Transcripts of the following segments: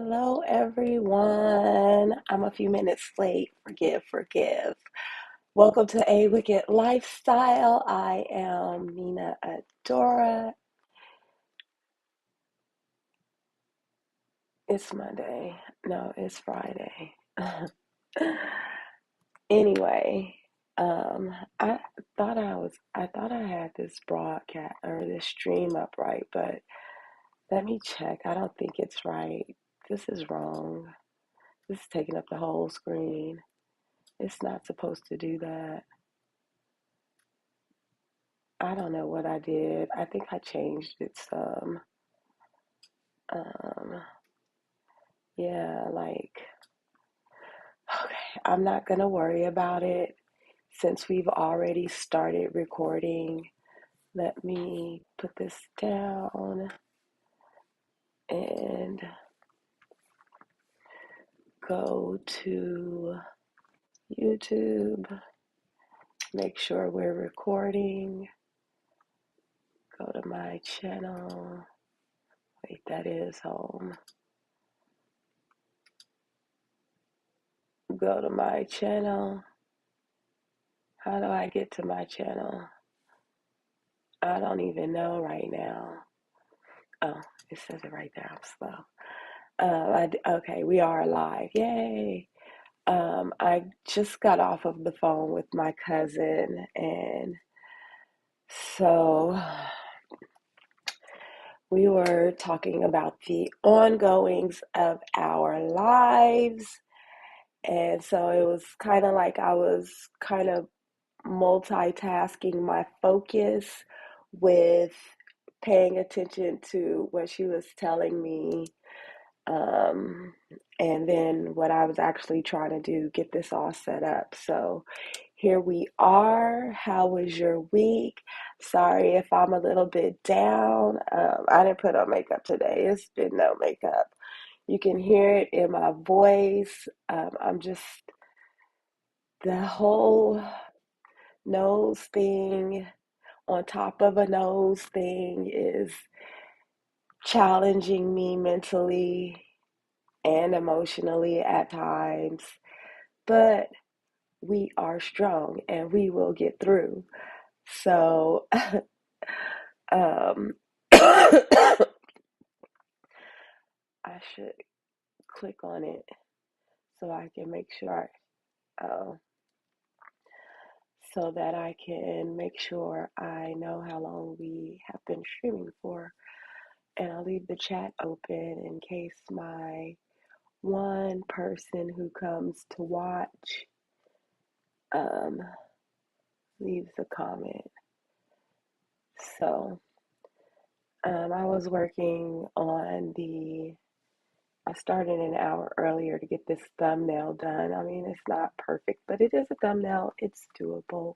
Hello, everyone. I'm a few minutes late. Forgive. Welcome to A Wicked Lifestyle. I am Mina Adora. It's Monday. No, it's Friday. Anyway, I I thought I had this broadcast or this stream up right, but let me check. I don't think it's right. This is wrong. This is taking up the whole screen. It's not supposed to do that. I don't know what I did. I think I changed it some. Um, yeah, okay, I'm not gonna worry about it since we've already started recording. Let me put this down and go to YouTube. Make sure we're recording. Go to my channel. Wait, that is home. Go to my channel. How do I get to my channel? I don't even know right now. Oh, it says it right there. I'm slow. Okay, we are live. Yay. I just got off of the phone with my cousin, and so we were talking about the ongoings of our lives. And so it was kind of like I was kind of multitasking my focus with paying attention to what she was telling me, um, and then what I was actually trying to do, get this all set up. So here we are. How was your week? Sorry if I'm a little bit down. I didn't put on makeup today. It's been no makeup. You can hear it in my voice. I'm just the whole nose thing on top of a nose thing is challenging me mentally and emotionally at times, but we are strong and we will get through. So, um, I should click on it so I can make sure, uh, so that I can make sure I know how long we have been streaming for. And I'll leave the chat open in case my one person who comes to watch um, leaves a comment. So I was working on I started an hour earlier to get this thumbnail done. I mean, it's not perfect, but it is a thumbnail. It's doable.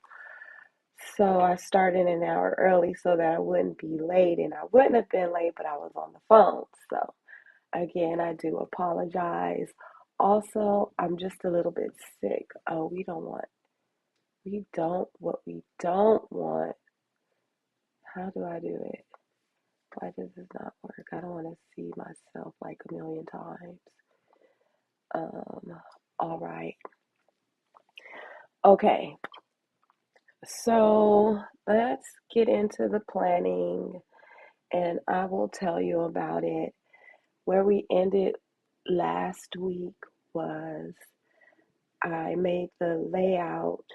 So I started an hour early so that I wouldn't be late, and I wouldn't have been late, but I was on the phone. So again, I do apologize. Also, I'm just a little bit sick. Oh, we don't want. How do I do it? Why does this not work? I don't want to see myself like a million times. Um, all right. Okay. So let's get into the planning and I will tell you about it. Where we ended last week was I made the layout.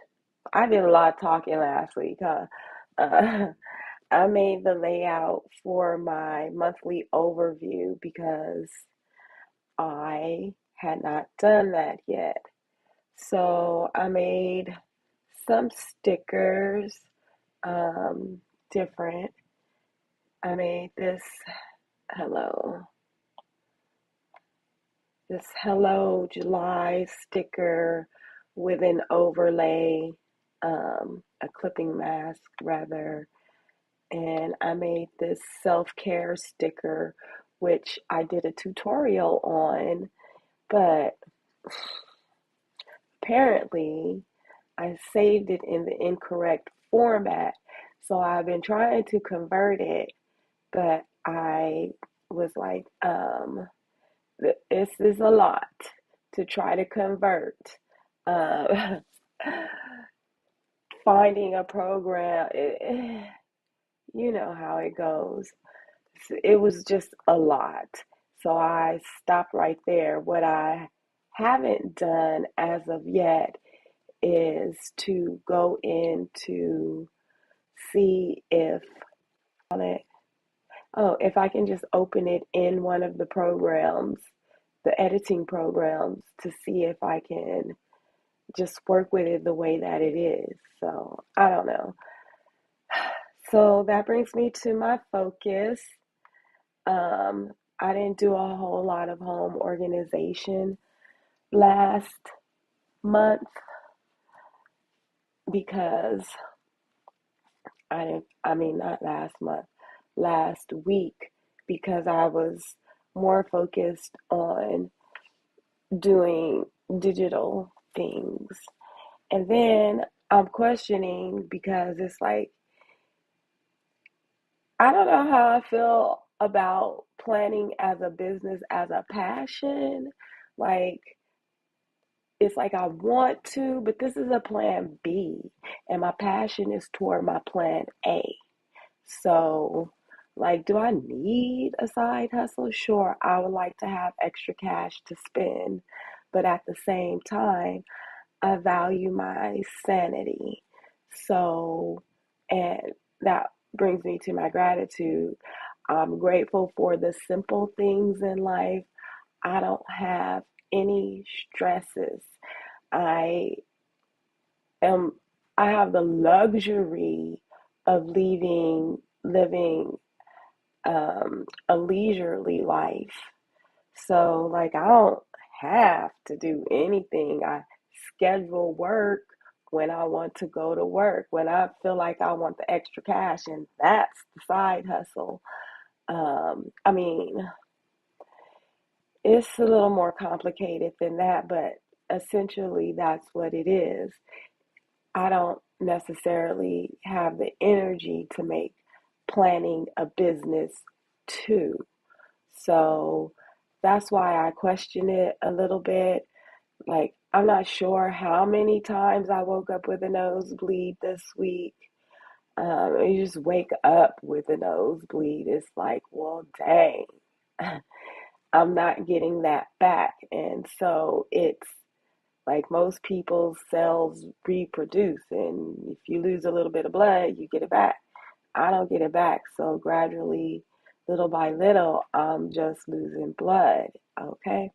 I did a lot of talking last week, huh? Uh, I made the layout for my monthly overview because I had not done that yet. So I made some stickers, um, different. I made hello, this Hello July sticker with an overlay, a clipping mask rather. And I made this self-care sticker, which I did a tutorial on, but apparently I saved it in the incorrect format. So I've been trying to convert it, but I was like, it's a lot to try to convert. Um, Finding a program, you know how it goes. It was just a lot. So I stopped right there. What I haven't done as of yet is to go in to see if on it, oh, if I can just open it in one of the programs, the editing programs, to see if I can just work with it the way that it is. So I don't know. So that brings me to my focus. Um, I didn't do a whole lot of home organization last month because I mean, not last month, last week, because I was more focused on doing digital things. And then I'm questioning because it's like, I don't know how I feel about planning as a business, as a passion. Like, it's like I want to, but this is a plan B, and my passion is toward my plan A. So, like, do I need a side hustle? Sure, I would like to have extra cash to spend, but at the same time, I value my sanity. So, and that brings me to my gratitude. I'm grateful for the simple things in life. I don't have any stresses. I am I have the luxury of living a leisurely life. So like I don't have to do anything. I schedule work when I want to go to work, when I feel like I want the extra cash, and that's the side hustle. I mean, it's a little more complicated than that, but essentially that's what it is. I don't necessarily have the energy to make planning a business too. So that's why I question it a little bit. Like, I'm not sure how many times I woke up with a nosebleed this week. You just wake up with a nosebleed. It's like, well, dang, I'm not getting that back. And so it's like most people's cells reproduce, and if you lose a little bit of blood, you get it back. I don't get it back. So gradually, little by little, I'm just losing blood. Okay.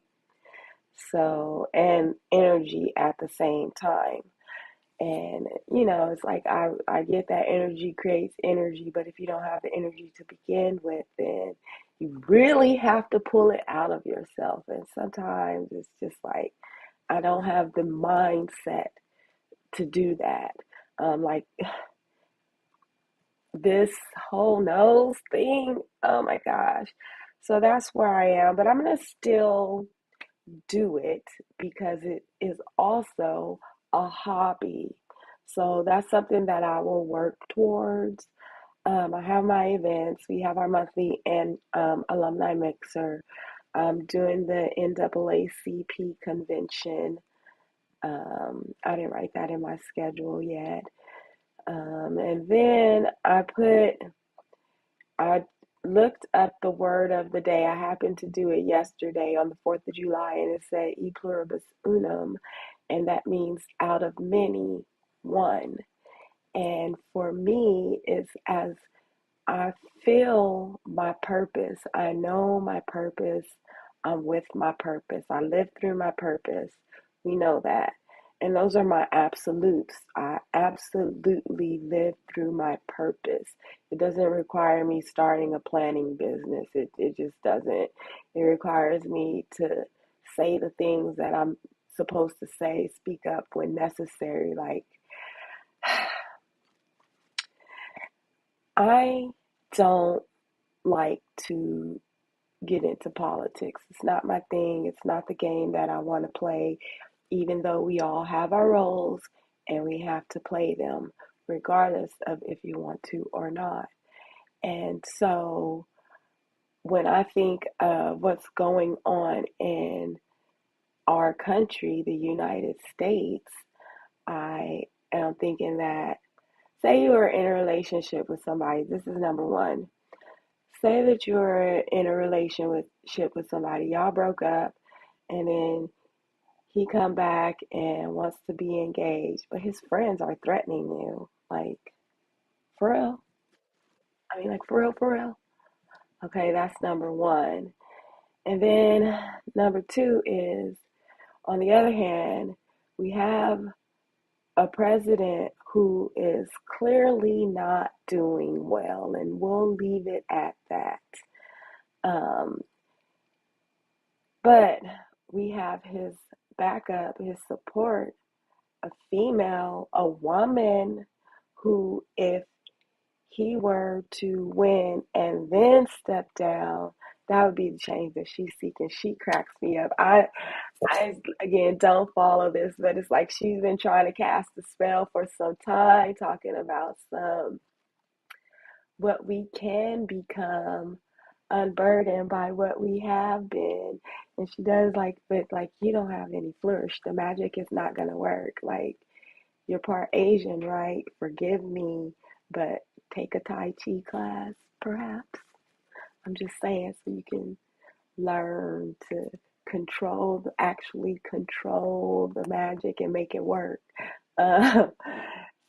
So, and energy at the same time. And, it's like I get that energy creates energy, but if you don't have the energy to begin with, then you really have to pull it out of yourself. And sometimes it's just like, I don't have the mindset to do that. Like this whole nose thing, oh my gosh. So that's where I am, but I'm going to still do it because it is also a hobby. So that's something that I will work towards. I have my events. We have our monthly and alumni mixer. I'm doing the NAACP convention. I didn't write that in my schedule yet. And then I looked up the word of the day. I happened to do it yesterday on the 4th of July, and it said e pluribus unum, and that means out of many, one. And for me, it's as I feel my purpose. I know my purpose. I'm with my purpose. I live through my purpose. We know that. And those are my absolutes. I absolutely live through my purpose. It doesn't require me starting a planning business. It just doesn't. It requires me to say the things that I'm supposed to say, speak up when necessary. Like, I don't like to get into politics. It's not my thing. It's not the game that I want to play, even though we all have our roles and we have to play them, regardless of if you want to or not. And so when I think of what's going on in our country, the United States, I am thinking that, say you are in a relationship with somebody, this is number one. Say that you're in a relationship with somebody, y'all broke up, and then he come back and wants to be engaged, but his friends are threatening you. Like, for real? I mean, like, for real, for real? Okay, that's number one. And then number two is, on the other hand, we have a president who is clearly not doing well, and we'll leave it at that. Um, but we have his backup, his support, a female, a woman who, if he were to win and then step down, that would be the change that she's seeking. She cracks me up. I again don't follow this, but it's like she's been trying to cast a spell for some time, talking about some what we can become, unburdened by what we have been. And she does like, but like, you don't have any flourish. The magic is not gonna work. Like, you're part Asian, right? Forgive me, but take a Tai Chi class, perhaps. I'm just saying, so you can learn to actually control the magic and make it work. Uh,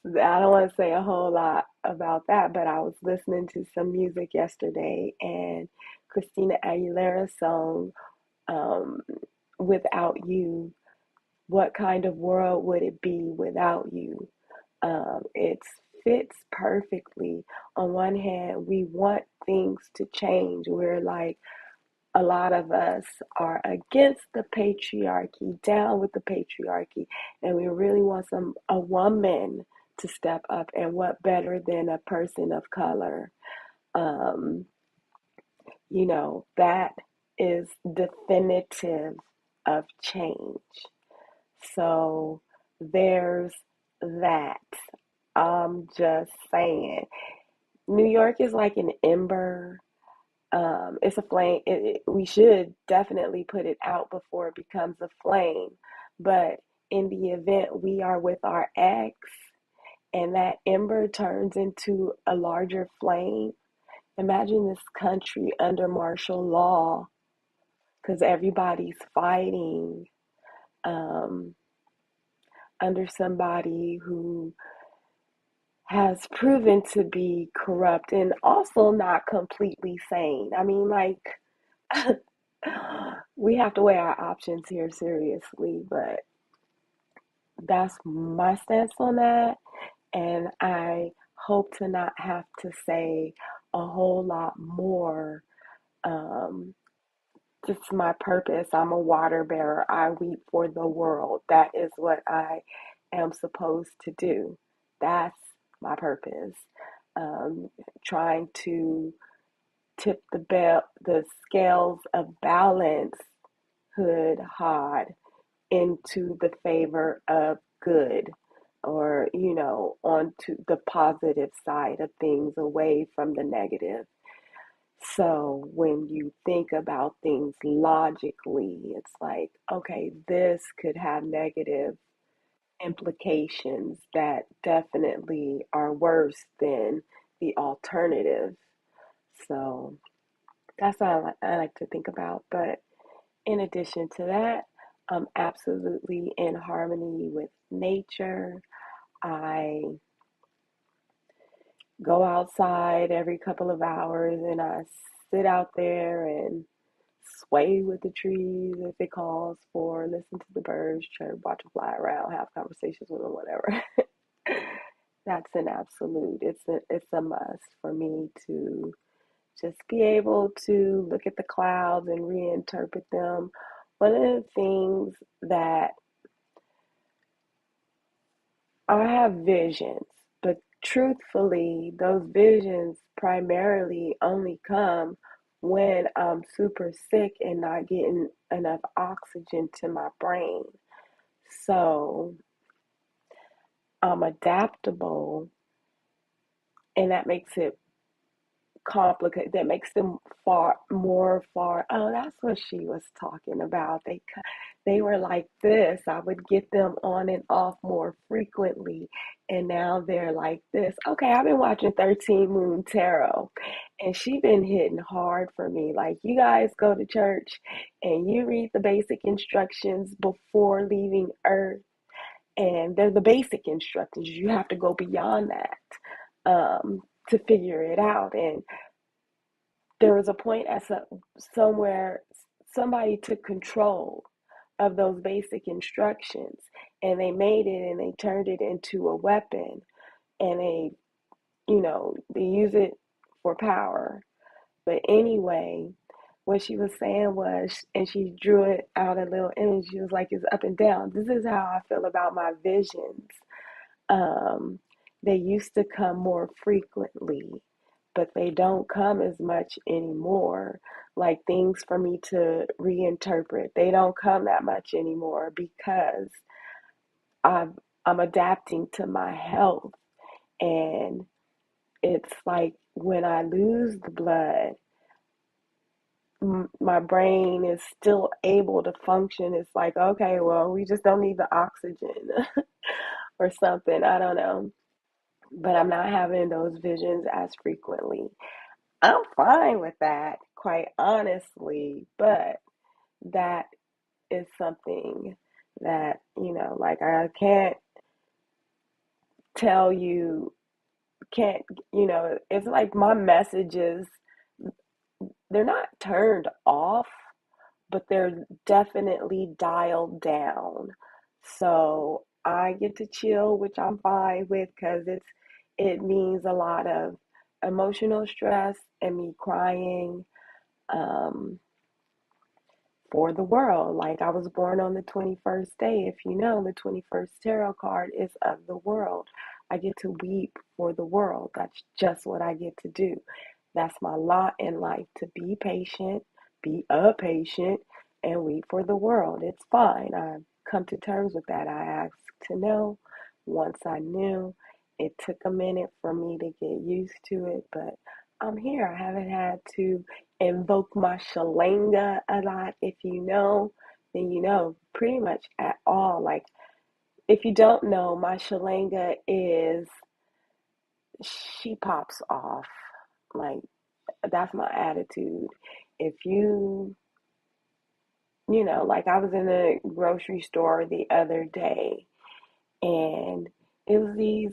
I don't want to say a whole lot about that, but I was listening to some music yesterday, and Christina Aguilera's song, um, Without You, what kind of world would it be without you? It fits perfectly. On one hand, we want things to change. We're like, a lot of us are against the patriarchy, down with the patriarchy, and we really want a woman to step up. And what better than a person of color? Um, that is definitive of change. So there's that. I'm just saying. New York is like an ember. It's a flame. We should definitely put it out before it becomes a flame. But in the event we are with our ex and that ember turns into a larger flame, imagine this country under martial law because everybody's fighting um, under somebody who has proven to be corrupt and also not completely sane. I mean, like, we have to weigh our options here seriously, but that's my stance on that. And I hope to not have to say a whole lot more. Um, just my purpose. I'm a water bearer. I weep for the world. That is what I am supposed to do. That's my purpose. Um, Trying to tip the scales of balance hood hod into the favor of good, or onto the positive side of things, away from the negative. So when you think about things logically, it's like, okay, this could have negative implications that definitely are worse than the alternative. So that's what I like to think about. But in addition to that, I'm absolutely in harmony with nature. I go outside every couple of hours and I sit out there and sway with the trees if it calls for, listen to the birds chirp, watch them fly around, have conversations with them, whatever. That's an absolute. It's a must for me to just be able to look at the clouds and reinterpret them. One of the things that I have visions, but truthfully, those visions primarily only come when I'm super sick and not getting enough oxygen to my brain. So I'm adaptable, and that makes it complicate, that makes them far. Oh, that's what she was talking about. They were like this. I would get them on and off more frequently, and now they're like this. Okay, I've been watching 13 Moon Tarot, and she been hitting hard for me. Like, you guys go to church and you read the basic instructions before leaving Earth, and they're the basic instructions. You have to go beyond that to figure it out. And there was a point at somewhere somebody took control of those basic instructions, and they made it and they turned it into a weapon, and they use it for power. But anyway, what she was saying was, and she drew it out a little image, she was like, it's up and down. This is how I feel about my visions. um, they used to come more frequently, but they don't come as much anymore. Like, things for me to reinterpret, they don't come that much anymore because I've, I'm adapting to my health. And it's like when I lose the blood, my brain is still able to function. It's like, okay, well, we just don't need the oxygen or something. I don't know. But I'm not having those visions as frequently. I'm fine with that, quite honestly, but that is something that, like, I can't tell you, can't, it's like my messages, they're not turned off, but they're definitely dialed down. So I get to chill, which I'm fine with, because it means a lot of emotional stress and me crying um, for the world. Like, I was born on the 21st day. If you know, the 21st tarot card is of the world. I get to weep for the world. That's just what I get to do. That's my lot in life, to be patient, be a patient, and weep for the world. It's fine. I've come to terms with that. I asked to know. Once I knew, it took a minute for me to get used to it, but I'm here. I haven't had to invoke my shalanga a lot. If you know, then you know pretty much at all. Like, if you don't know, my shalanga is, she pops off. Like, that's my attitude. If like, I was in the grocery store the other day, and it was these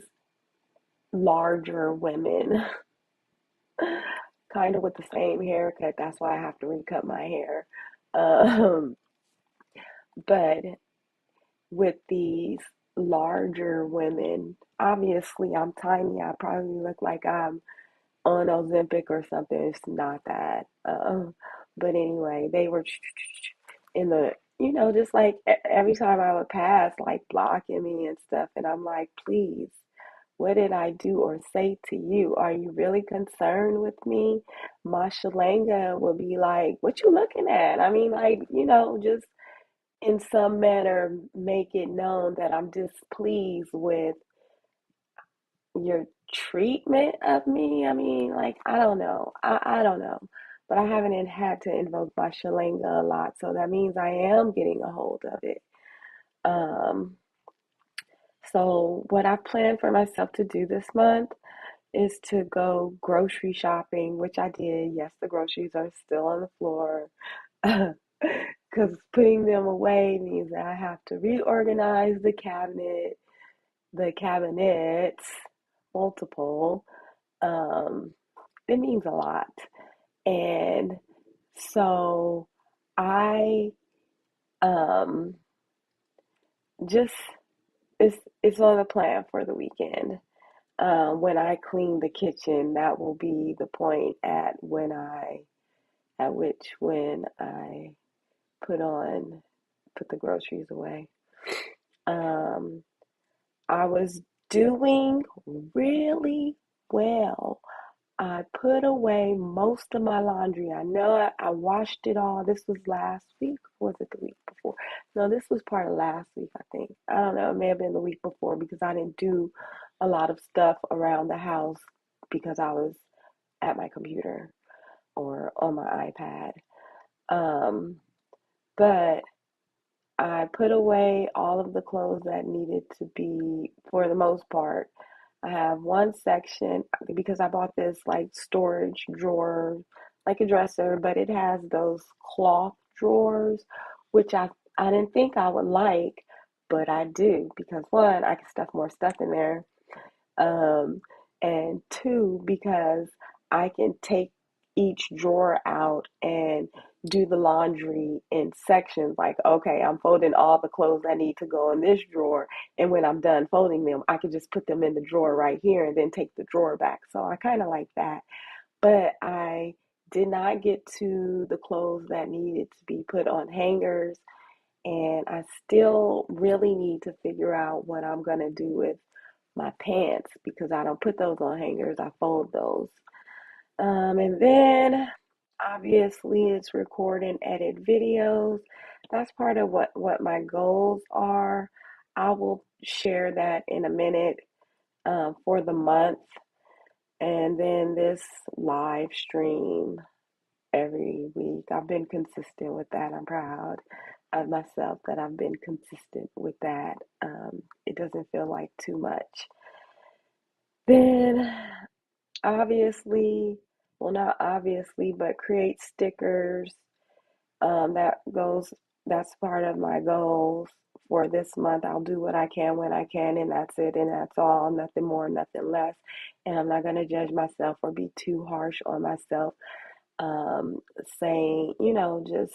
larger women, kind of with the same haircut. That's why I have to recut my hair. Um, but with these larger women, obviously I'm tiny. I probably look like I'm on Ozempic or something. It's not that. But anyway, they were in the, just like every time I would pass, like, blocking me and stuff. And I'm like, please, what did I do or say to you? Are you really concerned with me? My shalanga will be like, what you looking at? I mean, like, just in some manner make it known that I'm displeased with your treatment of me. I mean, like, I don't know. I don't know. But I haven't had to invoke my shalanga a lot, so that means I am getting a hold of it. Um, so what I plan for myself to do this month is to go grocery shopping, which I did. Yes, the groceries are still on the floor. Because putting them away means that I have to reorganize the cabinets, multiple. Um, it means a lot. And so I um just it's on the plan for the weekend. When I clean the kitchen, that will be the point at which when I put the groceries away. Um, I was doing really well. I put away most of my laundry. I know I washed it all. This was last week. Was it the week before? No, this was part of last week, I think. I don't know. It may have been the week before, because I didn't do a lot of stuff around the house because I was at my computer or on my iPad. Um, but I put away all of the clothes that needed to be, for the most part. I have one section because I bought this like storage drawer, like a dresser, but it has those cloth drawers, which I didn't think I would like, but I do because one, I can stuff more stuff in there, um, and two, because I can take each drawer out and do the laundry in sections. Like, okay, I'm folding all the clothes that need to go in this drawer. And when I'm done folding them, I can just put them in the drawer right here and then take the drawer back. So I kind of like that. But I did not get to the clothes that needed to be put on hangers. And I still really need to figure out what I'm going to do with my pants because I don't put those on hangers. I fold those. And then obviously it's record and edit videos. That's part of what my goals are. I will share that in a minute for the month. And then this live stream every week. I've been consistent with that. I'm proud of myself that I've been consistent with that. It doesn't feel like too much. Then obviously, well, not obviously, but create stickers. That goes, that's part of my goals for this month. I'll do what I can when I can, and that's it, and that's all, nothing more, nothing less. And I'm not going to judge myself or be too harsh on myself, saying, just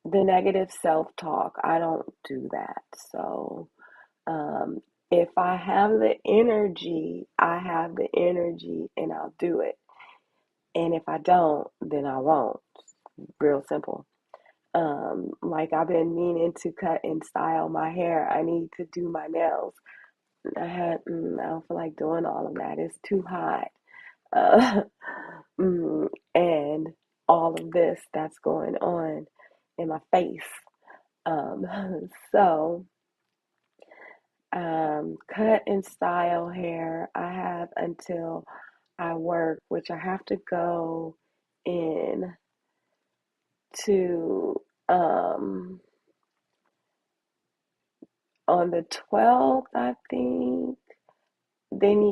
the negative self talk. I don't do that. So, um, if I have the energy, I have the energy and I'll do it. And if I don't, then I won't. Real simple. Like I've been meaning to cut and style my hair. I need to do my nails. I don't feel like doing all of that. It's too hot. Uh, and all of this that's going on in my face. Um, so, cut and style hair. I have until I work, which I have to go in to on the 12th, I think.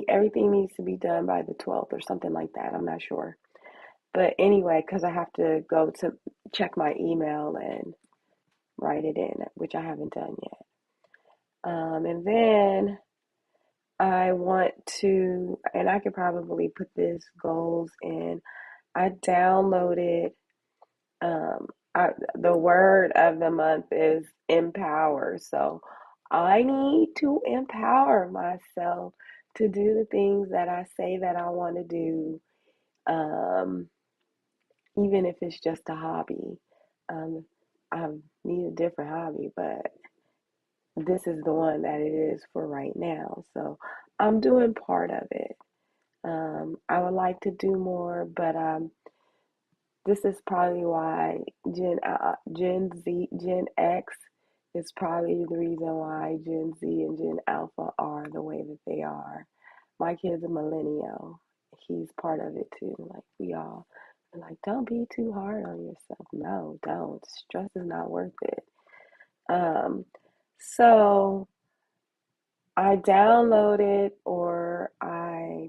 Everything needs to be done by the 12th or something like that. I'm not sure. But anyway, because I have to go to check my email and write it in, which I haven't done yet. And then I want to, and I could probably put this goals in. I downloaded, um, the word of the month is empower. So I need to empower myself to do the things that I say that I want to do, um, even if it's just a hobby. Um, I need a different hobby, but this is the one that it is for right now. So I'm doing part of it. I would like to do more, but this is probably why Gen X is probably the reason why Gen Z and Gen Alpha are the way that they are. My kid's a millennial. He's part of it too. Like we all are like, don't be too hard on yourself. No, don't. Stress is not worth it. Um, so I downloaded or I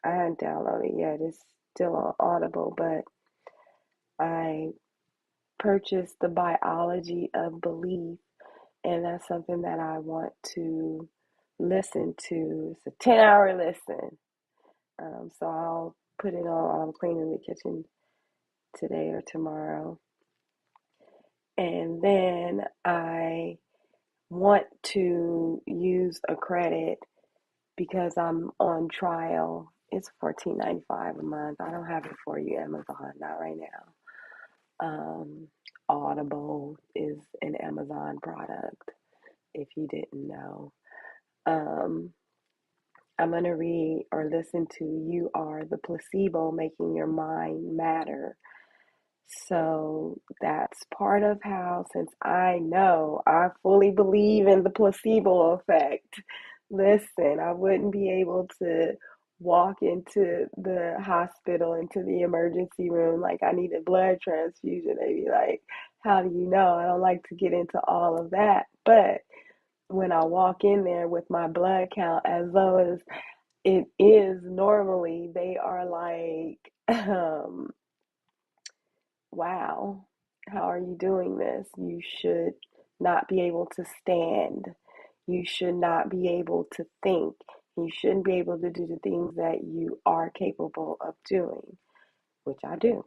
haven't downloaded yet. It's still on Audible, but I purchased The Biology of Belief, and that's something that I want to listen to. It's a 10-hour listen. So I'll put it on while I'm cleaning the kitchen today or tomorrow. And then I want to use a credit because I'm on trial. It's $14.95 a month. I don't have it for you, Amazon, not right now. Audible is an Amazon product, if you didn't know. Um, I'm going to read or listen to You Are the Placebo Making Your Mind Matter. So that's part of how, since I know I fully believe in the placebo effect, listen, I wouldn't be able to walk into the hospital, into the emergency room, like I need a blood transfusion. They be like, how do you know? I don't like to get into all of that. But when I walk in there with my blood count as low as it is normally, they are like, wow, how are you doing this? You should not be able to stand. You should not be able to think. You shouldn't be able to do the things that you are capable of doing, which I do.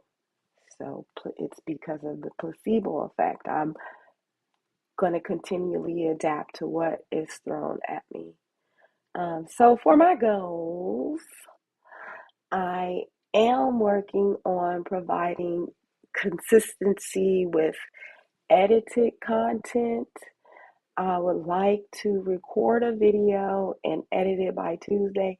So it's because of the placebo effect. I'm going to continually adapt to what is thrown at me. So for my goals, I am working on providing consistency with edited content. I would like to record a video and edit it by Tuesday.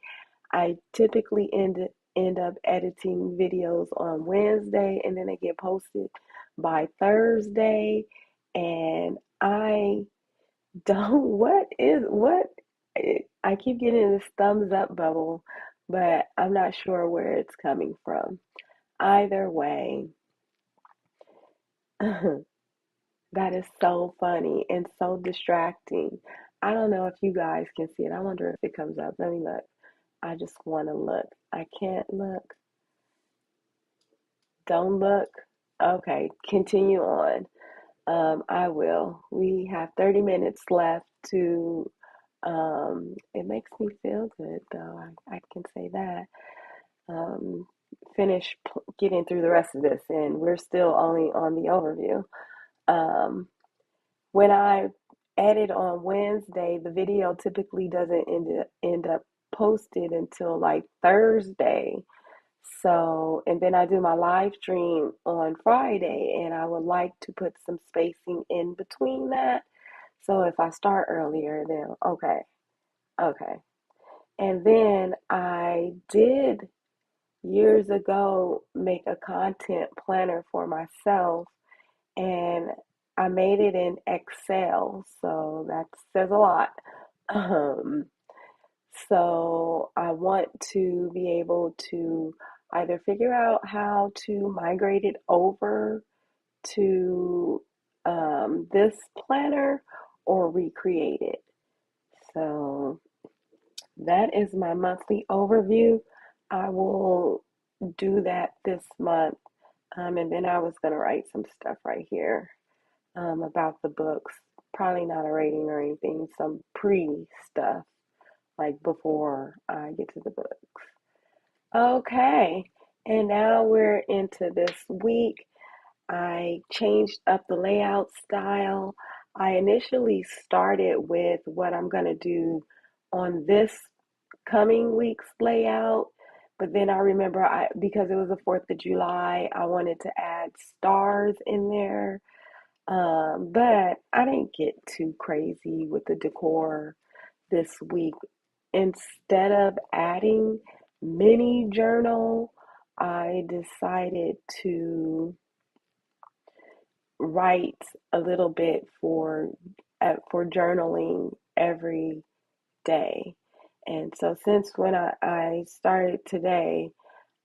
I typically end up editing videos on Wednesday and then they get posted by Thursday. And I don't, what, I keep getting this thumbs up bubble, but I'm not sure where it's coming from. Either way, that is so funny and so distracting. I don't know if you guys can see it. I wonder if it comes up. Let me look. I just want to look. I can't look. Don't look. Okay, continue on. I will. We have 30 minutes left to, it makes me feel good though. I can say that. Um, finish getting through the rest of this, and we're still only on the overview. Um, when I edit on Wednesday, the video typically doesn't end up posted until like Thursday. So, and then I do my live stream on Friday, and I would like to put some spacing in between that. So if I start earlier, then okay, okay. And then I did years ago make a content planner for myself, and I made it in Excel, so that says a lot. Um, so I want to be able to either figure out how to migrate it over to this planner or recreate it. So that is my monthly overview. I will do that this month. And then I was going to write some stuff right here about the books. Probably not a rating or anything, some pre stuff, like before I get to the books. Okay, and now we're into this week. I changed up the layout style. I initially started with what I'm going to do on this coming week's layout, but then I remember because it was the 4th of July, I wanted to add stars in there. But I didn't get too crazy with the decor this week. Instead of adding mini journal, I decided to write a little bit for journaling every day. And so since when I started today,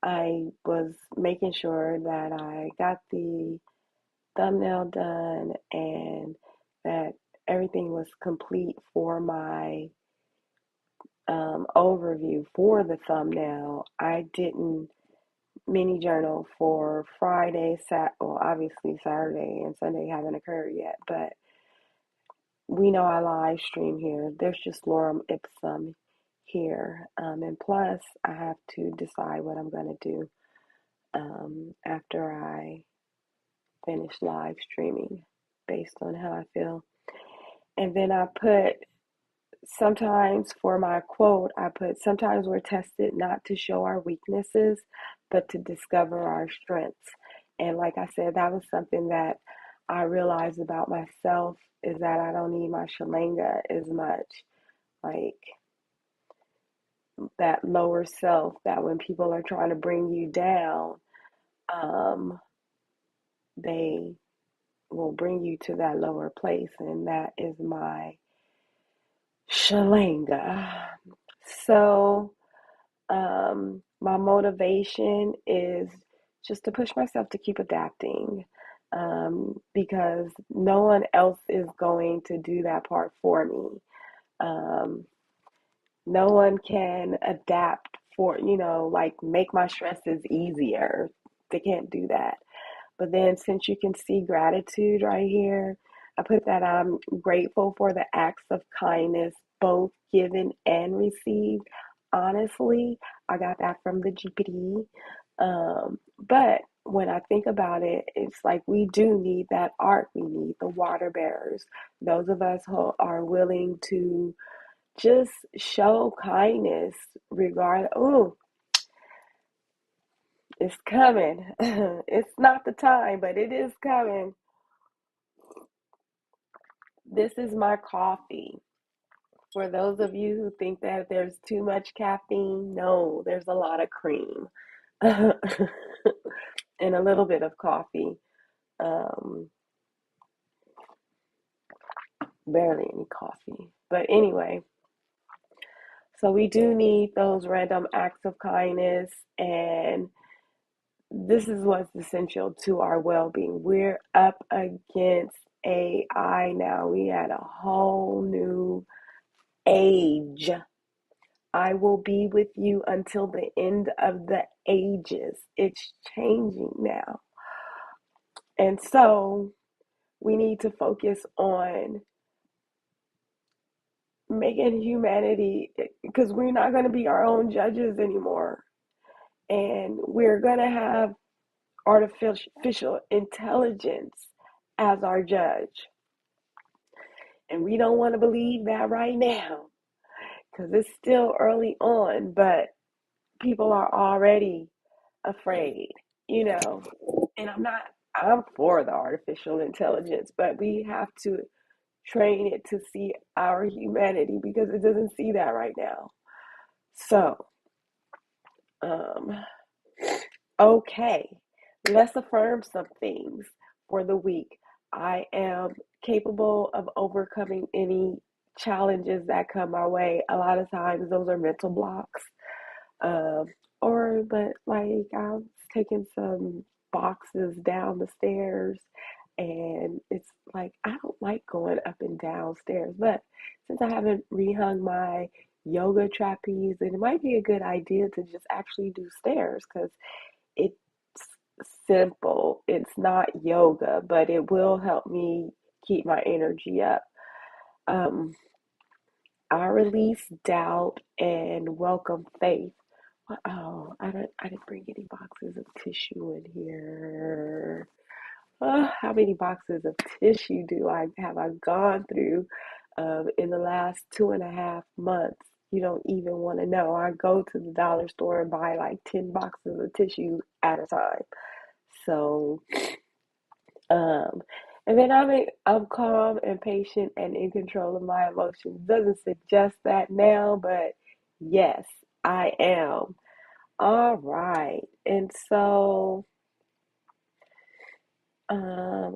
I was making sure that I got the thumbnail done and that everything was complete for my overview for the thumbnail. I didn't mini journal for Friday, well, obviously Saturday and Sunday haven't occurred yet, but we know I live stream here. There's just lorem ipsum here. And plus, I have to decide what I'm going to do after I finish live streaming based on how I feel. And then I put sometimes for my quote, I put sometimes we're tested not to show our weaknesses, but to discover our strengths. And like I said, that was something that I realized about myself is that I don't need my shalanga as much. Like that lower self, that when people are trying to bring you down, um, they will bring you to that lower place. And that is my shalanga. So My motivation is just to push myself to keep adapting, because no one else is going to do that part for me. Um, no one can adapt for, like make my stresses easier. They can't do that. But then, since you can see gratitude right here, I put that I'm grateful for the acts of kindness, both given and received. Honestly, I got that from the GPT. But when I think about it, it's like we do need that art. We need the water bearers, those of us who are willing to just show kindness regard. Oh, it's coming. It's not the time, but it is coming. This is my coffee. For those of you who think that there's too much caffeine, no, there's a lot of cream and a little bit of coffee. Um, Barely any coffee. But anyway, so we do need those random acts of kindness, and this is what's essential to our well being. We're up against AI now. We had a whole new age. I will be with you until the end of the ages. It's changing now. And so we need to focus on making humanity, because we're not going to be our own judges anymore. And we're going to have artificial intelligence as our judge. And we don't want to believe that right now because it's still early on, but people are already afraid, you know. And I'm for the artificial intelligence, but we have to train it to see our humanity because it doesn't see that right now. So, um, okay, let's affirm some things for the week. I am capable of overcoming any challenges that come my way. A lot of times, those are mental blocks. Um, but like I was taking some boxes down the stairs, and it's like I don't like going up and down stairs. But since I haven't rehung my yoga trapeze, then it might be a good idea to just actually do stairs because it's simple. It's not yoga, but it will help me keep my energy up. Um, I release doubt and welcome faith. Oh, I didn't bring any boxes of tissue in here. How many boxes of tissue do I have I gone through in the last 2.5 months? You don't even want to know. I go to the dollar store and buy like 10 boxes of tissue at a time. So, um, and then I'm calm and patient and in control of my emotions. Doesn't suggest that now, but yes, I am. All right. And so,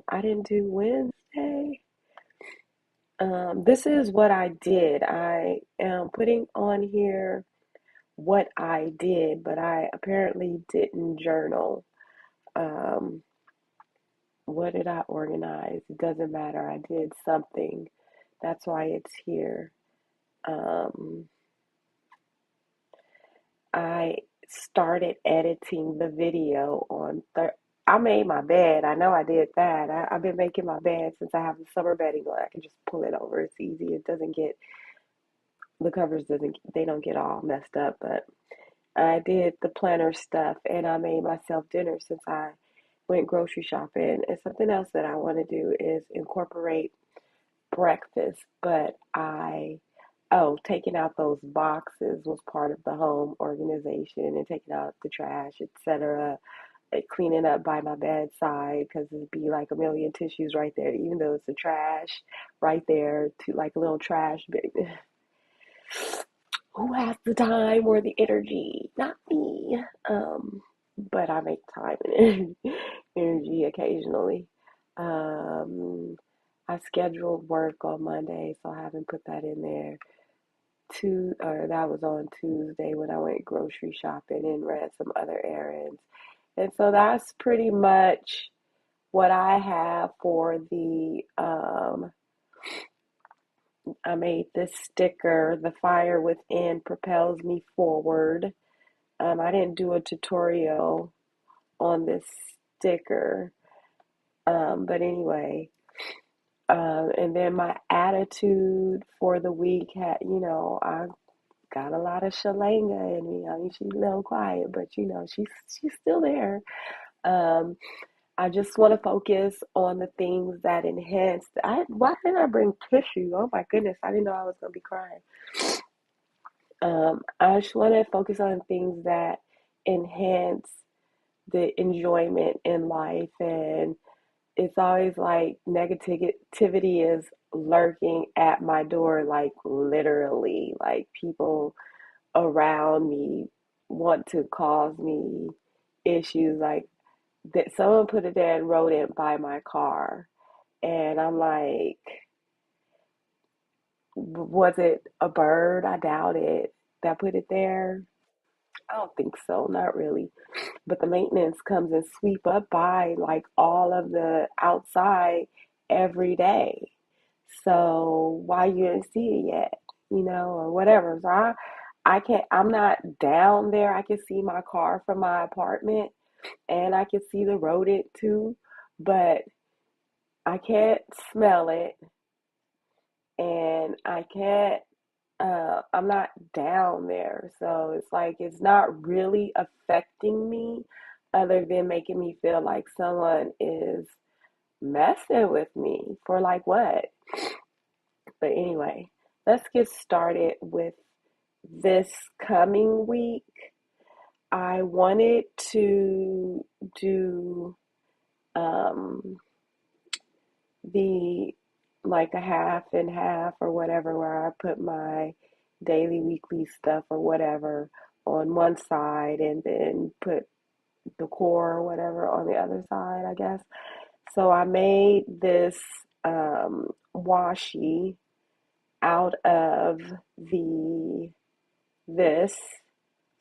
I didn't do Wednesday. This is what I did. I am putting on here what I did, but I apparently didn't journal. Um, what did I organize? It doesn't matter. I did something. That's why it's here. Um, I started editing the video on I made my bed. I know I did that. I've been making my bed since I have the summer bedding on. I can just pull it over. It's easy. It doesn't get the covers doesn't they don't get all messed up. But I did the planner stuff and I made myself dinner since I went grocery shopping. And something else that I want to do is incorporate breakfast, but taking out those boxes was part of the home organization and taking out the trash, etc. Cleaning up by my bedside because it'd be like a million tissues right there, even though it's the trash right there, to like a little trash bin. Who has the time or the energy? Not me. But I make time and energy occasionally. Um, I scheduled work on Monday, so I haven't put that in there. or that was on Tuesday when I went grocery shopping and ran some other errands. And so that's pretty much what I have for I made this sticker, "The fire within propels me forward." I didn't do a tutorial on this sticker, but anyway, and then my attitude for the week I got a lot of Shalanga in me. I mean, she's a little quiet, but she's still there. Um, I just want to focus on the things that enhance. Why didn't I bring tissue? Oh my goodness, I didn't know I was gonna be crying. I just want to focus on things that enhance the enjoyment in life, and it's always like negativity is lurking at my door, like literally, like people around me want to cause me issues. Like that, someone put a dead rodent by my car, and I'm like, was it a bird? I doubt it. That put it there. I don't think so, not really. But the maintenance comes and sweep up by like all of the outside every day. So why you didn't see it yet, or whatever. So I can't. I'm not down there. I can see my car from my apartment, and I can see the rodent too, but I can't smell it, and I can't. I'm not down there, so it's like it's not really affecting me, other than making me feel like someone is messing with me for like what? But anyway, let's get started with this coming week. I wanted to do um, the like a half and half or whatever, where I put my daily, weekly stuff or whatever on one side and then put the core or whatever on the other side, I guess. So I made this washi out of the this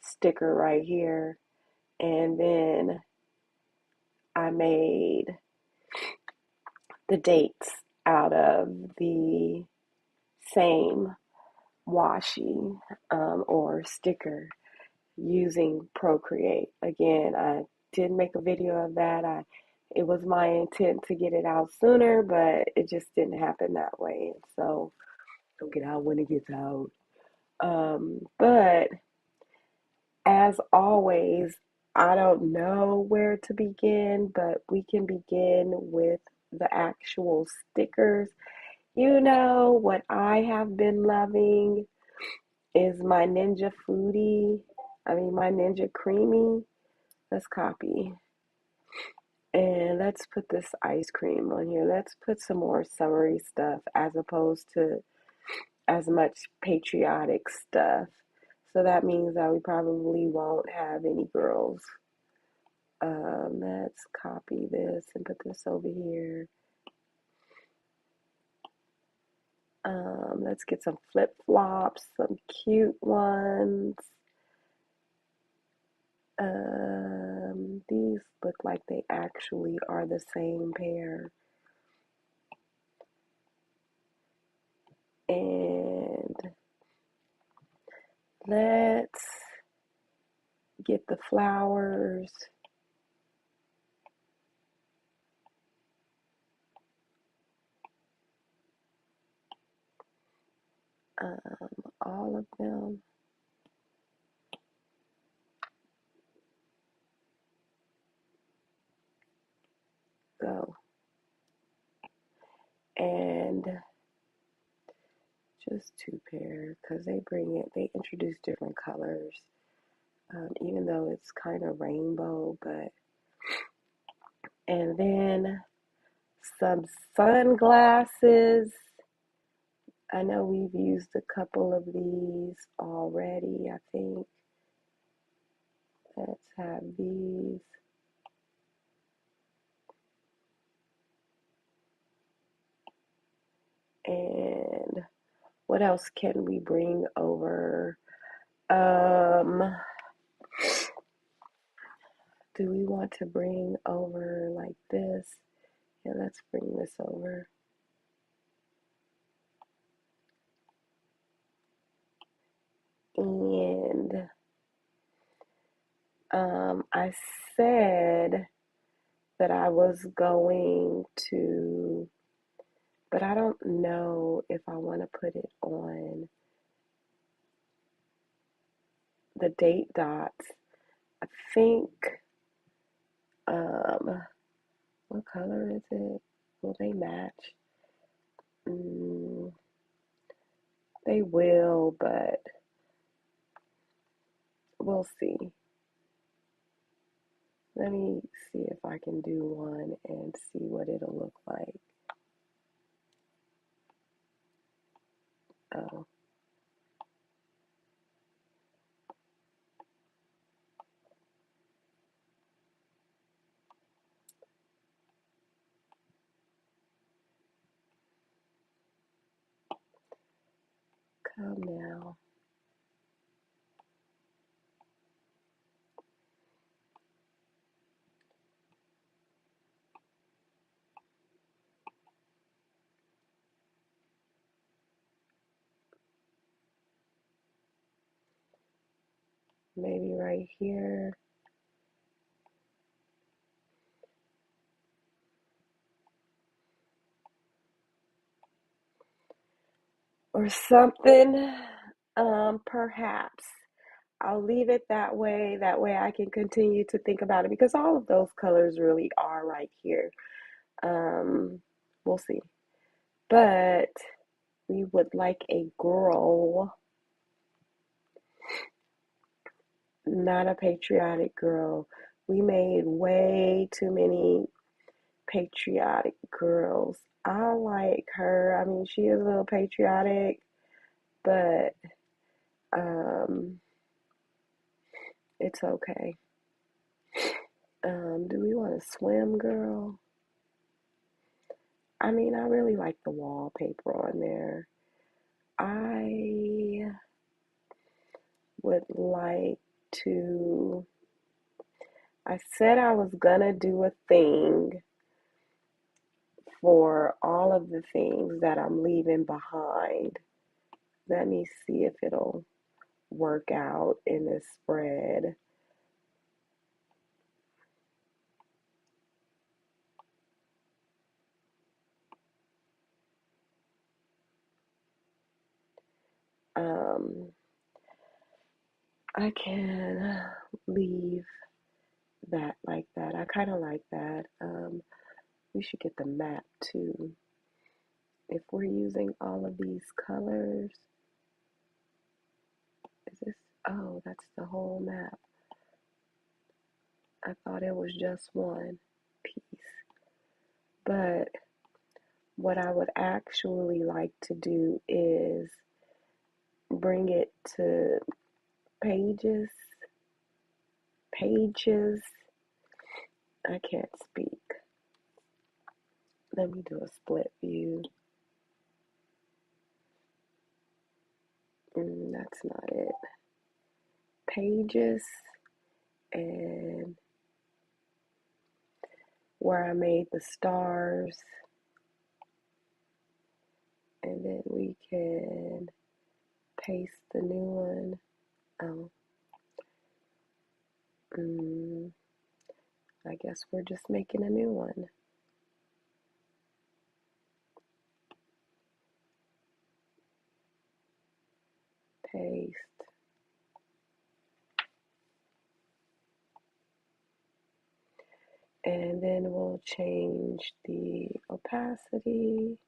sticker right here, and then I made the dates out of the same washi or sticker using Procreate. Again, I did make a video of that. It was my intent to get it out sooner, but it just didn't happen that way. So it'll get out when it gets out. But as always, I don't know where to begin, but we can begin with the actual stickers. What I have been loving is my Ninja Foodie. My Ninja Creamy. Let's copy. And let's put this ice cream on here. Let's put some more summery stuff as opposed to as much patriotic stuff. So that means that we probably won't have any girls. Let's copy this and put this over here. Let's get some flip-flops, some cute ones. These look like they actually are the same pair. And let's get the flowers. All of them. Go. And just two pair, because they introduce different colors. Even though it's kind of rainbow, and then some sunglasses. I know we've used a couple of these already, I think. Let's have these. And What else can we bring over? Um, do we want to bring over like this? Yeah, let's bring this over. And I said that I was going to, but I don't know if I want to put it on the date dots. I think, what color is it? Will they match? Mm, they will, but we'll see. Let me see if I can do one and see what it'll look like. Oh, come now. Maybe right here or something. Perhaps. I'll leave it that way. That way I can continue to think about it because all of those colors really are right here. Um, we'll see. But we would like a girl, not a patriotic girl. We made way too many patriotic girls. I like her. I mean, she is a little patriotic, but um, it's okay. Do we want a swim girl? I mean, I really like the wallpaper on there. I would like to. I said I was gonna do a thing for all of the things that I'm leaving behind. Let me see if it'll work out in this spread. Um, I can leave that like that. I kind of like that. We should get the map too. If we're using all of these colors, is this, oh, that's the whole map. I thought it was just one piece. But what I would actually like to do is bring it to pages, pages. I can't speak. Let me do a split view. That's not it. Pages and where I made the stars. And then we can paste the new one. Oh, I guess we're just making a new one. Paste. And then we'll change the opacity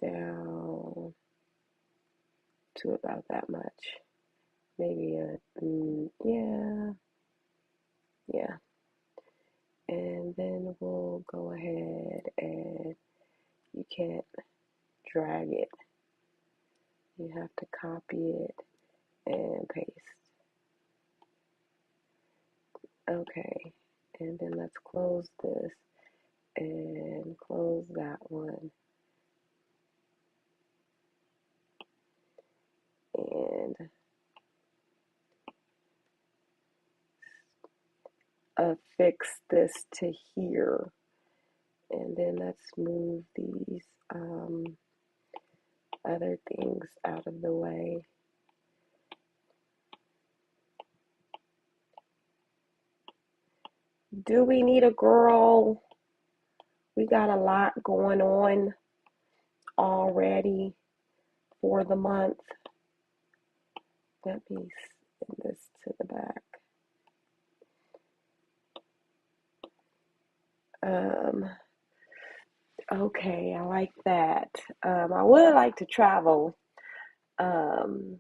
down to about that much. Maybe yeah, yeah. And then we'll go ahead and you can't drag it. You have to copy it and paste. Okay. And then let's close this and close that one. and affix this to here. And then let's move these other things out of the way. Do we need a girl? We got a lot going on already for the month. Let me send this to the back. Okay, I like that. I would like to travel um,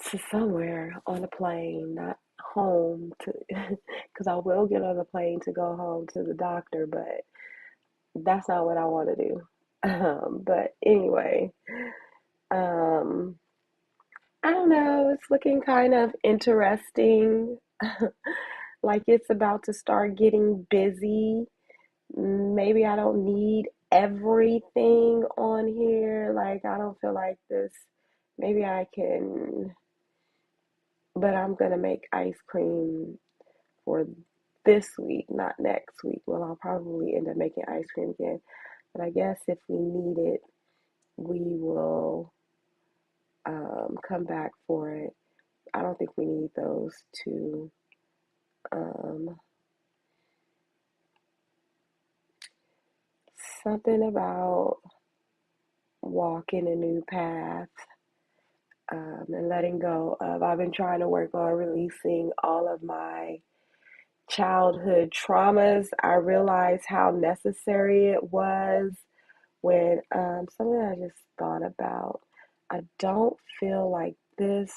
to somewhere on a plane, not home to, because I will get on the plane to go home to the doctor, but that's not what I want to do. But anyway, um, I don't know. It's looking kind of interesting. Like it's about to start getting busy. Maybe I don't need everything on here. Like I don't feel like this. Maybe I can, but I'm gonna make ice cream for this week, not next week. Well, I'll probably end up making ice cream again. But I guess if we need it, we will come back for it. I don't think we need those two. Um, Something about walking a new path and letting go of. I've been trying to work on releasing all of my childhood traumas. I realized how necessary it was when something I just thought about. I don't feel like this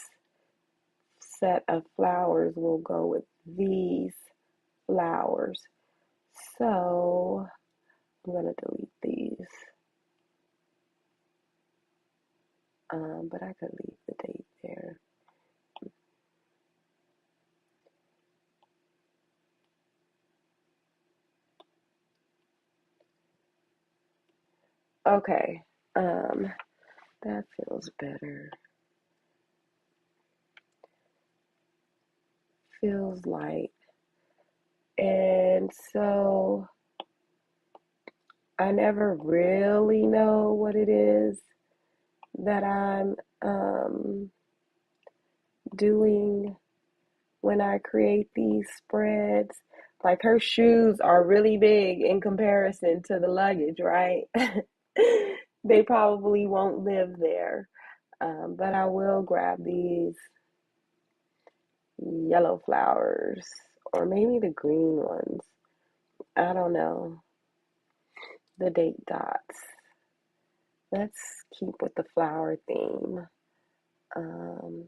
set of flowers will go with these flowers. So I'm going to delete these. But I could leave the date there. Okay. That feels better. Feels light. And so I never really know what it is that I'm doing when I create these spreads. Like her shoes are really big in comparison to the luggage, right? They probably won't live there. But I will grab these yellow flowers or maybe the green ones. I don't know. The date dots. Let's keep with the flower theme. Um,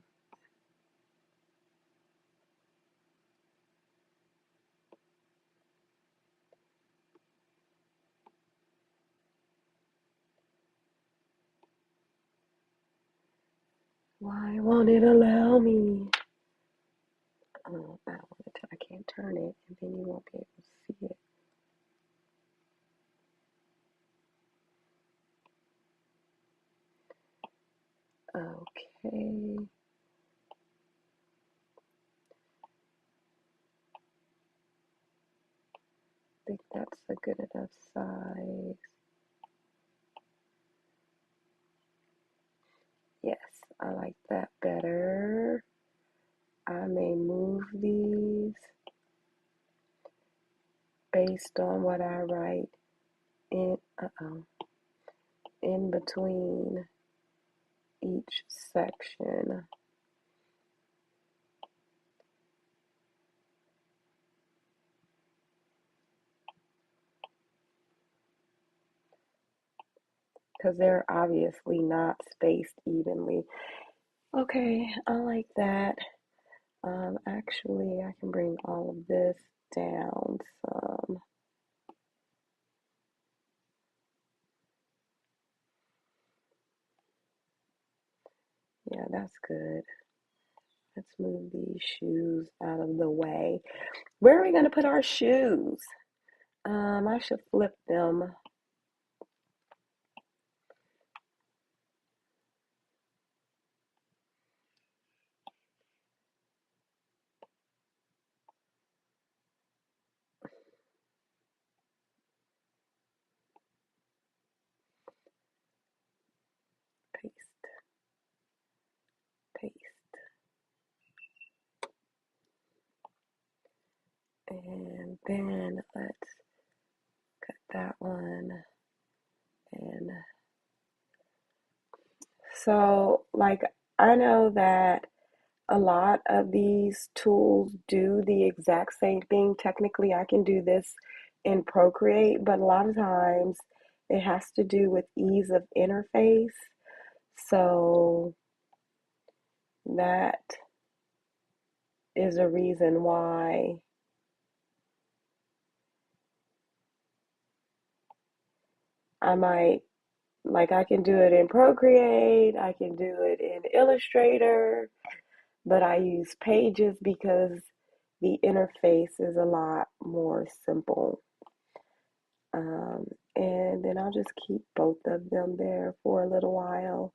why won't it allow me? Oh, I can't turn it, and then you won't be able to see it. Okay. I think that's a good enough size. Yes, I like that better. I may move these based on what I write in in between each section. Because they're obviously not spaced evenly. Okay, I like that. Actually, I can bring all of this down some. Yeah, that's good. Let's move these shoes out of the way. Where are we going to put our shoes? I should flip them. then let's cut that one. And so, like, I know that a lot of these tools do the exact same thing. Technically, I can do this in Procreate, but a lot of times it has to do with ease of interface. So that is a reason why I might, like, I can do it in Procreate, I can do it in Illustrator, but I use Pages because the interface is a lot more simple. Um, and then I'll just keep both of them there for a little while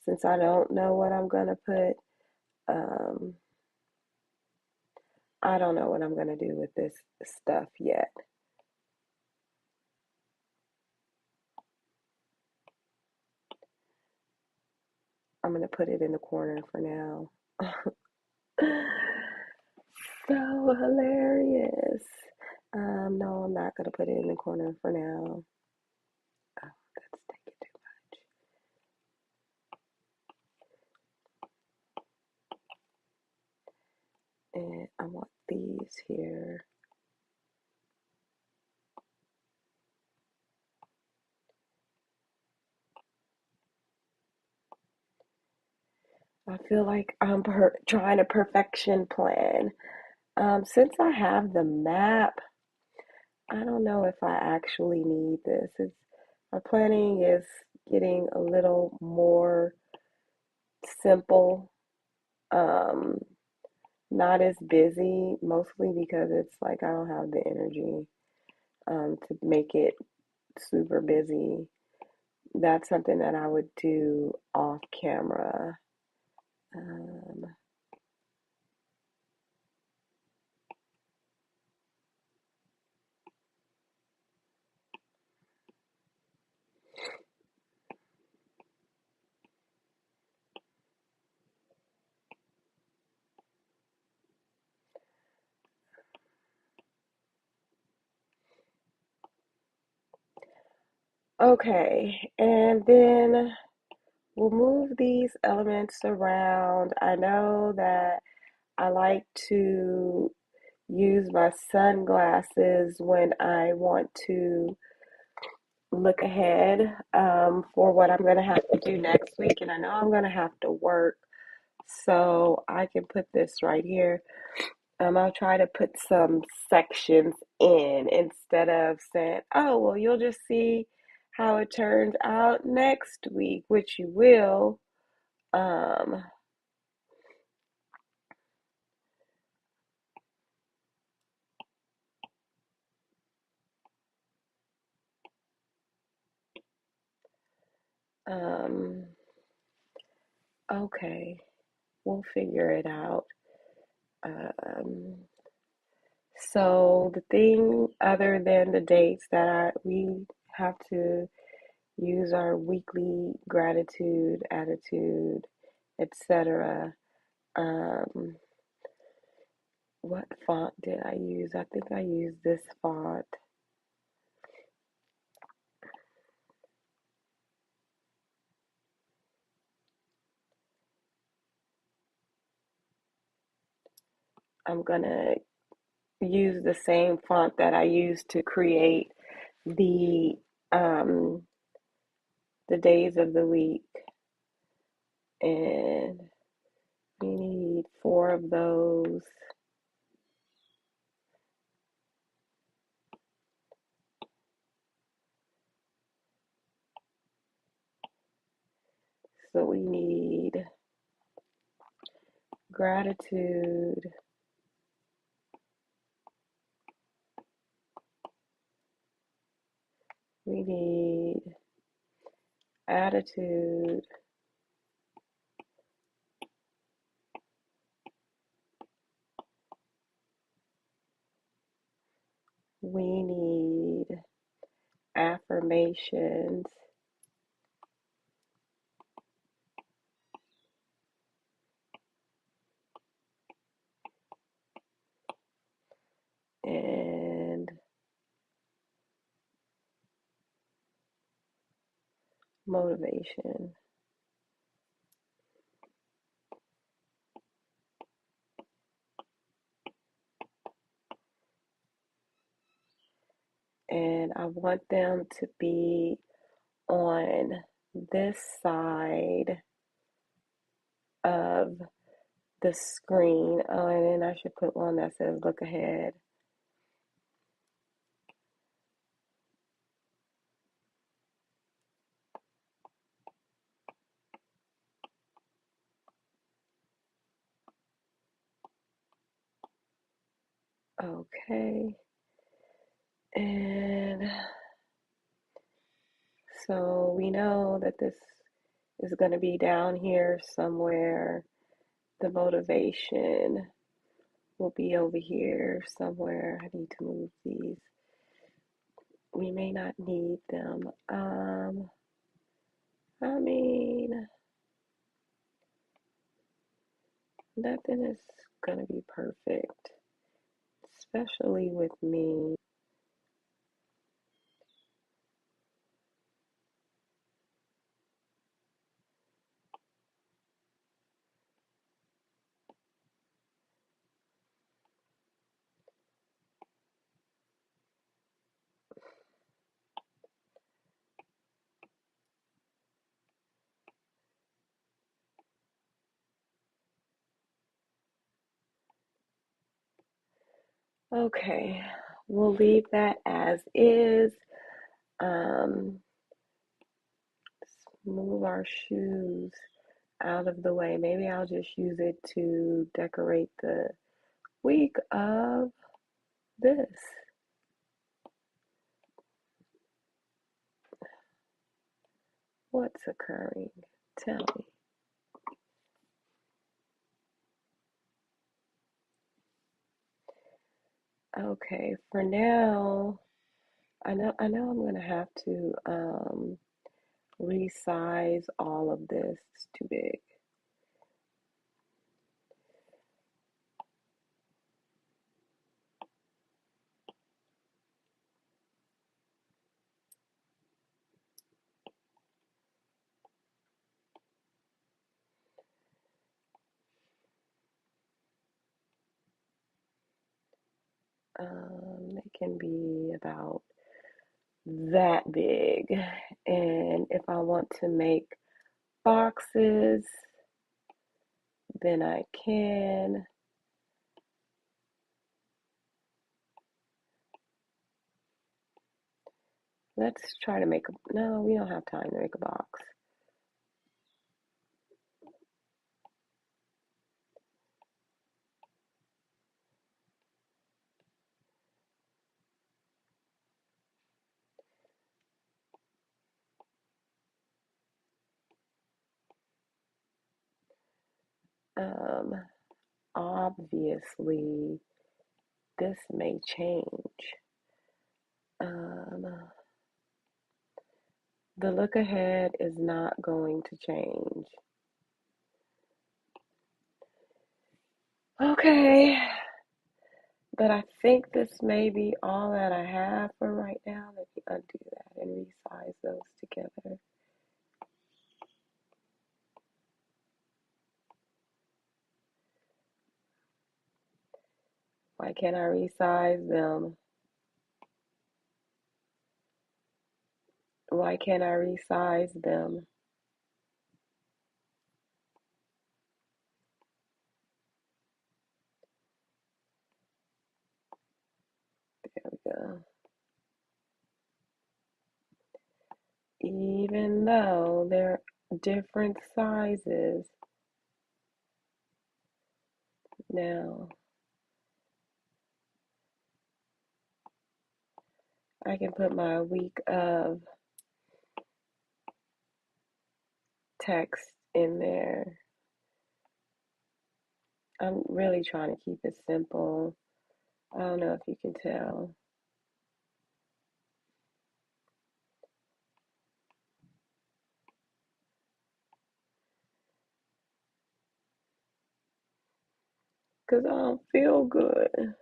since I don't know what I'm gonna put. Um, I don't know what I'm gonna do with this stuff yet. I'm gonna put it in the corner for now. So hilarious. No, I'm not gonna put it in the corner for now. Oh, that's taking too much. And I want these here. I feel like I'm trying to perfection plan. Since I have the map, I don't know if I actually need this. My planning is getting a little more simple, um, not as busy, mostly because it's like I don't have the energy to make it super busy. That's something that I would do off camera. Um, okay, and then we'll move these elements around. I know that I like to use my sunglasses when I want to look ahead for what I'm going to have to do next week. And I know I'm going to have to work, so I can put this right here. I'll try to put some sections in instead of saying, oh, well, you'll just see how it turns out next week, which you will. Um, um, okay, we'll figure it out. Um, so the thing other than the dates that we have to use our weekly gratitude, attitude, etc. Um, what font did I use? I think I used this font. I'm gonna use the same font that I used to create the um the days of the week, and we need four of those. So we need gratitude, we need attitude, we need affirmations, and motivation. And I want them to be on this side of the screen. Oh, and then I should put one that says look ahead. Okay. And so we know that this is going to be down here somewhere. The motivation will be over here somewhere. I need to move these. We may not need them. I mean, nothing is going to be perfect, especially with me. Okay, we'll leave that as is. Um, move our shoes out of the way. Maybe I'll just use it to decorate the week of this. What's occurring? Tell me. Okay, for now, I know I'm gonna have to resize all of this. It's too big. It can be about that big. And if I want to make boxes, then I can. Let's try to make a, no, we don't have time to make a box. Um, Obviously, this may change. Um, the look ahead is not going to change. Okay, but I think this may be all that I have for right now. Let me undo that and resize those together. Why can't I resize them? Why can't I resize them? There we go. Even though they're different sizes. Now, I can put my week of text in there. I'm really trying to keep it simple. I don't know if you can tell. Because I don't feel good.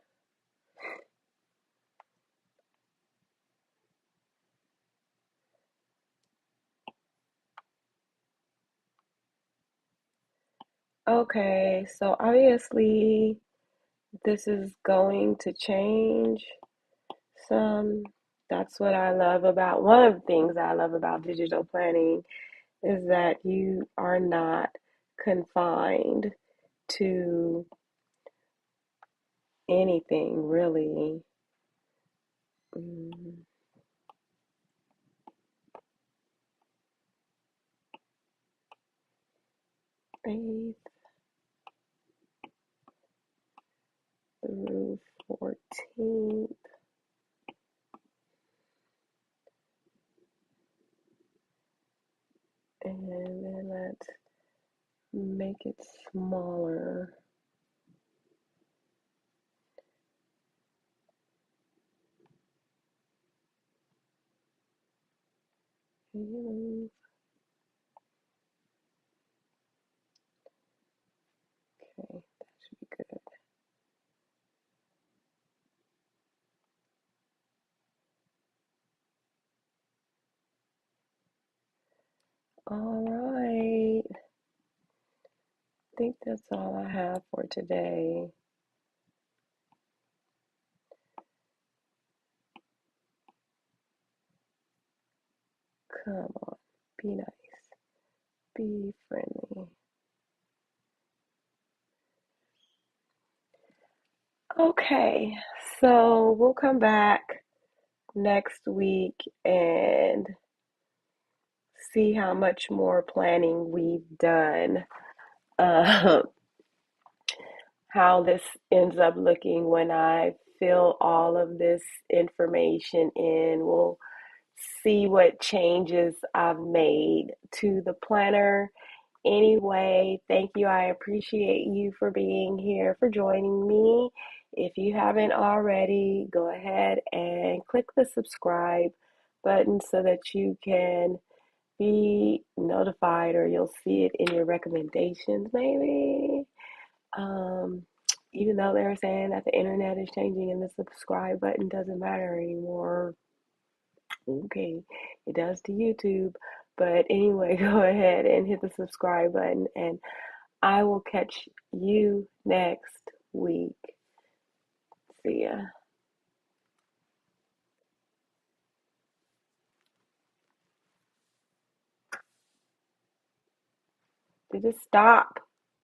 Okay, so obviously this is going to change some. That's what I love about one of the things I love about digital planning is that you are not confined to anything really. Mm, Eighth through 14th, and then let's make it smaller. Okay, that should be good. All right. I think that's all I have for today. Come on, be nice, be friendly. Okay, so we'll come back next week and see how much more planning we've done. Uh, how this ends up looking when I fill all of this information in. We'll see what changes I've made to the planner. Anyway, thank you. I appreciate you for being here, for joining me. If you haven't already, go ahead and click the subscribe button so that you can be notified or you'll see it in your recommendations, maybe. Um, Even though they're saying that the internet is changing and the subscribe button doesn't matter anymore, okay, it does to YouTube. But anyway, go ahead and hit the subscribe button, and I will catch you next week. See ya. Did it stop?